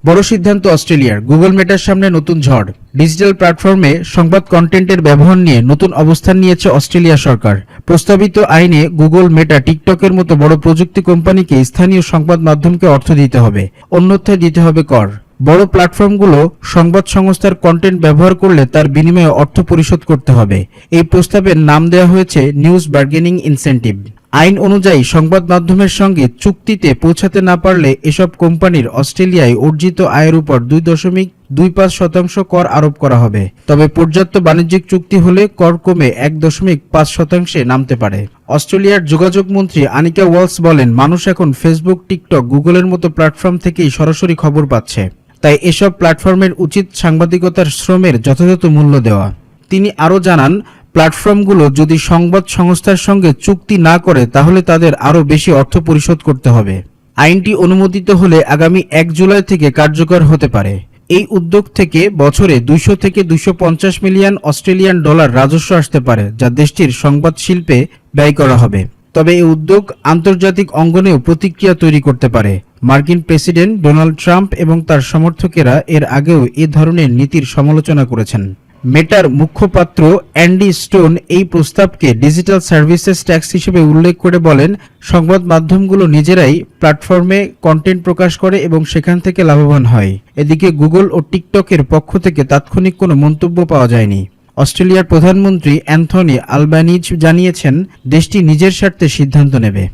বড় সিদ্ধান্ত অস্ট্রেলিয়ার। গুগল মেটার সামনে নতুন ঝড়। ডিজিটাল প্ল্যাটফর্মে সংবাদ কন্টেন্টের ব্যবহার নিয়ে নতুন অবস্থান নিয়েছে অস্ট্রেলিয়া সরকার। প্রস্তাবিত আইনে গুগল, মেটা, টিকটকের মতো বড় প্রযুক্তি কোম্পানিকে স্থানীয় সংবাদ মাধ্যমকে অর্থ দিতে হবে, অন্যথায় দিতে হবে কর। বড় প্ল্যাটফর্মগুলো সংবাদ সংস্থার কন্টেন্ট ব্যবহার করলে তার বিনিময়ে অর্থ পরিশোধ করতে হবে। এই প্রস্তাবের নাম দেওয়া হয়েছে নিউজ বার্গেনিং ইনসেন্টিভ। আইন অনুযায়ী সংবাদ মাধ্যমের সঙ্গে চুক্তিতে পৌঁছাতে না পারলে এসব কোম্পানির অস্ট্রেলিয়ায় অর্জিত আয়ের উপর 2.25% কর আরোপ করা হবে। তবে পর্যাপ্ত বাণিজ্যিক চুক্তি হলে কর কমে 1.5% নামতে পারে। অস্ট্রেলিয়ার যোগাযোগ মন্ত্রী আনিকা ওয়ালস বলেন, মানুষ এখন ফেসবুক, টিকটক, গুগলের মতো প্ল্যাটফর্ম থেকেই সরাসরি খবর পাচ্ছে। তাই এসব প্ল্যাটফর্মের উচিত সাংবাদিকতার শ্রমের যথাযথ মূল্য দেওয়া। তিনি আরও জানান, প্ল্যাটফর্মগুলো যদি সংবাদ সংস্থার সঙ্গে চুক্তি না করে তাহলে তাদের আরও বেশি অর্থ পরিশোধ করতে হবে। আইনটি অনুমোদিত হলে আগামী 1 জুলাই থেকে কার্যকর হতে পারে। এই উদ্যোগ থেকে বছরে 200 থেকে 250 মিলিয়ন অস্ট্রেলিয়ান ডলার রাজস্ব আসতে পারে, যা দেশটির সংবাদ শিল্পে ব্যয় করা হবে। তবে এই উদ্যোগ আন্তর্জাতিক অঙ্গনেও প্রতিক্রিয়া তৈরি করতে পারে। মার্কিন প্রেসিডেন্ট ডোনাল্ড ট্রাম্প এবং তার সমর্থকেরা এর আগেও এ ধরনের নীতির সমালোচনা করেছেন। মেটার মুখপাত্র অ্যান্ডি স্টোন এই প্রস্তাবকে ডিজিটাল সার্ভিসেস ট্যাক্স হিসেবে উল্লেখ করে বলেন, সংবাদ মাধ্যমগুলো নিজেরাই প্ল্যাটফর্মে কন্টেন্ট প্রকাশ করে এবং সেখান থেকে লাভবান হয়। এদিকে গুগল ও টিকটকের পক্ষ থেকে তাৎক্ষণিক কোনো মন্তব্য পাওয়া যায়নি। অস্ট্রেলিয়ার প্রধানমন্ত্রী অ্যান্থনি আলবানিজ জানিয়েছেন, দেশটি নিজের স্বার্থে সিদ্ধান্ত নেবে।